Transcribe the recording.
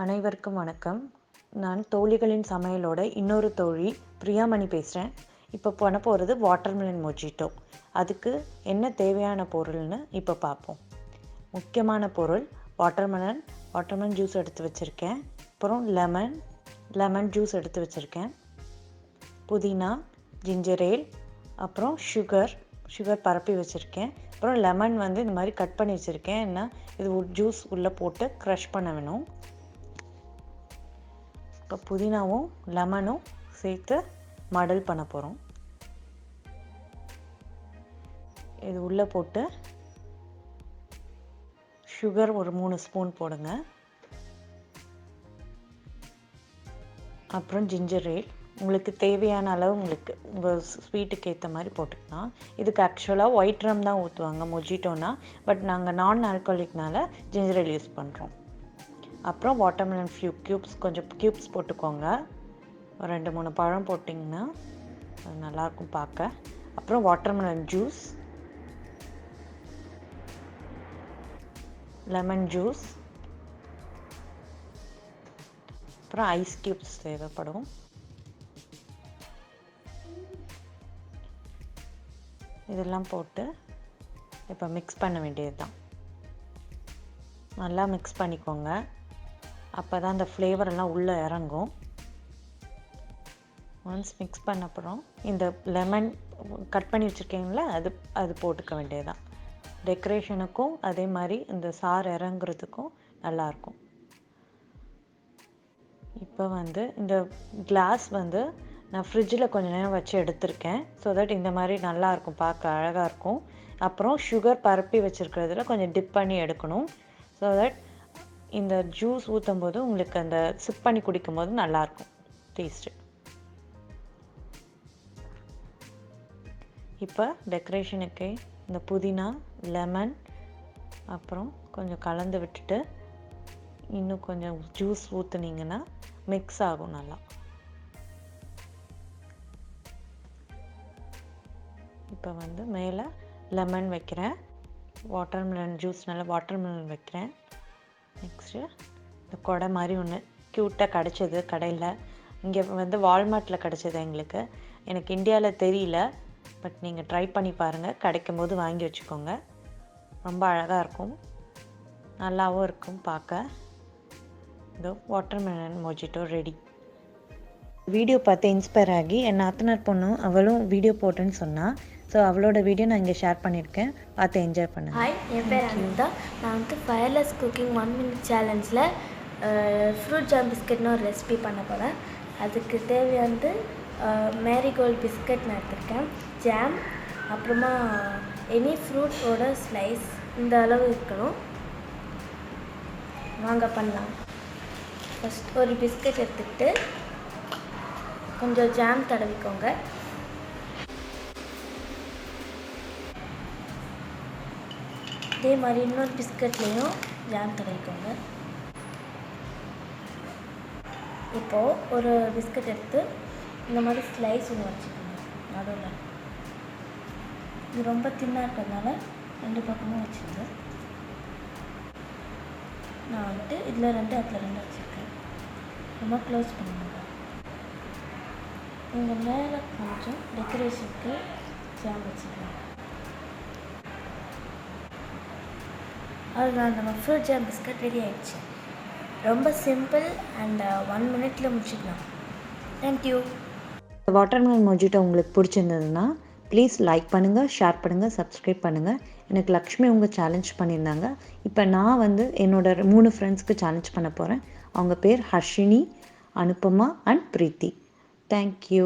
அனைவருக்கும் வணக்கம். நான் தோழிகளின் சமையலோட இன்னொரு தோழி பிரியாமணி பேசுகிறேன். இப்போ பண்ண போகிறது வாட்டர்மெலன் மொஜிட்டோ. அதுக்கு என்ன தேவையான பொருள்னு இப்போ பார்ப்போம். முக்கியமான பொருள் வாட்டர்மெலன் ஜூஸ் எடுத்து வச்சுருக்கேன். அப்புறம் லெமன் ஜூஸ் எடுத்து வச்சுருக்கேன். புதினா, ஜிஞ்சர் ஏல், அப்புறம் சுகர் பரப்பி வச்சுருக்கேன். அப்புறம் லெமன் இந்த மாதிரி கட் பண்ணி வச்சுருக்கேன். ஏன்னா இது ஜூஸ் உள்ளே போட்டு க்ரஷ் பண்ண வேணும். இப்போ புதினாவும் லெமனும் சேர்த்து மடல் பண்ண போகிறோம். இது உள்ளே போட்டு சுகர் ஒரு 3 ஸ்பூன் போடுங்க. அப்புறம் ஜிஞ்சர் ஏல் உங்களுக்கு தேவையான அளவு உங்கள் ஸ்வீட்டுக்கு ஏற்ற மாதிரி போட்டுக்கலாம். இதுக்கு ஆக்சுவலாக ஒயிட் ரம் தான் ஊற்றுவாங்க மொஜிட்டோனா, பட் நாங்கள் நான் ஆல்கோலிக்னால ஜிஞ்சர் ஏல் யூஸ் பண்ணுறோம். அப்புறம் வாட்டர்மெலன் கொஞ்சம் க்யூப்ஸ் போட்டுக்கோங்க. ஒரு 2-3 பழம் போட்டிங்கன்னா அது நல்லாயிருக்கும் பார்க்க. அப்புறம் வாட்டர்மெலன் ஜூஸ், லெமன் ஜூஸ், அப்புறம் ஐஸ் க்யூப்ஸ் தேவைப்படும். இதெல்லாம் போட்டு இப்போ மிக்ஸ் பண்ண வேண்டியது தான். நல்லா மிக்ஸ் பண்ணிக்கோங்க. அப்போ தான் அந்த ஃப்ளேவர் எல்லாம் உள்ளே இறங்கும். ஒன்ஸ் மிக்ஸ் பண்ண அப்புறம் இந்த லெமன் கட் பண்ணி வச்சுருக்கீங்களா, அது போட்டுக்க வேண்டியது தான். டெக்கரேஷனுக்கும் அதே மாதிரி இந்த சாறு இறங்குறதுக்கும் நல்லாயிருக்கும். இப்போ இந்த கிளாஸ் நான் ஃப்ரிட்ஜில் கொஞ்சம் நேரம் வச்சு எடுத்திருக்கேன். ஸோ தட் இந்த மாதிரி நல்லாயிருக்கும், பார்க்க அழகாக இருக்கும். அப்புறம் சுகர் பரப்பி வச்சுருக்கிறதுல கொஞ்சம் டிப் பண்ணி எடுக்கணும். ஸோ தட் இந்த ஜூஸ் ஊற்றும் போது உங்களுக்கு அந்த சிப் பண்ணி குடிக்கும் போது நல்லாயிருக்கும் டேஸ்ட்டு. இப்போ டெக்கரேஷனுக்கு இந்த புதினா, லெமன் அப்புறம் கொஞ்சம் கலந்து விட்டுட்டு இன்னும் கொஞ்சம் ஜூஸ் ஊற்றுனீங்கன்னா மிக்ஸ் ஆகும் நல்லா. இப்போ மேலே லெமன் வைக்கிறேன், வாட்டர்மெலன் வைக்கிறேன். நெக்ஸ்ட்டு இந்த கொடை மாதிரி ஒன்று க்யூட்டாக கிடச்சிது கடையில். இங்கே வால்மார்ட்டில் கிடச்சிது எங்களுக்கு. எனக்கு இந்தியாவில் தெரியல, பட் நீங்கள் ட்ரை பண்ணி பாருங்கள். கிடைக்கும் போது வாங்கி வச்சுக்கோங்க. ரொம்ப அழகாக இருக்கும், நல்லாவும் இருக்கும் பார்க்க. இந்த வாட்டர்மெலன் மொஜிட்டோ ரெடி. வீடியோ பார்த்து இன்ஸ்பயர் ஆகி என் நாத்தனார் பொண்ணும் அவளும் வீடியோ போட்டேன்னு சொன்னால், ஸோ அவளோட வீடியோ நான் இங்கே ஷேர் பண்ணியிருக்கேன், பார்த்து என்ஜாய் பண்ணுங்கள். ஹாய், என் பேர் அனிதா. நான் ஃபயர்லெஸ் குக்கிங் 1 மினிட் சேலஞ்சில் ஃப்ரூட் ஜாம் பிஸ்கட்னு ஒரு ரெசிபி பண்ண போகிறேன். அதுக்கு தேவையானது மேரிகோல்டு பிஸ்கட் நான் எடுத்திருக்கேன், ஜாம், அப்புறமா எனி ஃப்ரூட்டோட ஸ்லைஸ் இந்த அளவு இருக்கணும். வாங்க பண்ணலாம். ஃபஸ்ட் ஒரு பிஸ்கட் எடுத்துக்கிட்டு கொஞ்சம் ஜாம் தடவிக்கோங்க. இதே மாதிரி இன்னொரு பிஸ்கட்லேயும் ஜாம் தடவிக்கோங்க. இப்போது ஒரு பிஸ்கட் எடுத்து இந்த மாதிரி ஸ்லைஸ் ஒன்று வச்சுக்கோங்க நடுவில். இது ரொம்ப தின்னாக இருக்கிறதுனால 2 பக்கமும் வச்சுருங்க. நான் இதில் 2 அதில் 2 வச்சுருக்கேன். ரொம்ப க்ளோஸ் பண்ணுங்க. இங்கே மேலே கொஞ்சம் டெக்கரேஷனுக்கு ஜாம் வச்சுக்கலாம். அதுதான் நம்ம ஃப்ரூட் ஜாம் பிஸ்கட் ரெடி ஆகிடுச்சு. ரொம்ப சிம்பிள் அண்ட் 1 மினிட்ல முடிச்சுக்கலாம். தேங்க்யூ. வாட்டர்மெலன் மொஜிட்டோ உங்களுக்கு பிடிச்சிருந்ததுன்னா ப்ளீஸ் லைக் பண்ணுங்கள், ஷேர் பண்ணுங்கள், சப்ஸ்கிரைப் பண்ணுங்கள். எனக்கு லக்ஷ்மி சேலஞ்ச் பண்ணியிருந்தாங்க. இப்போ நான் என்னோட 3 ஃப்ரெண்ட்ஸ்க்கு சேலஞ்ச் பண்ண போகிறேன். அவங்க பேர் ஹர்ஷினி, அனுபமா அண்ட் பிரீத்தி. தேங்க்யூ.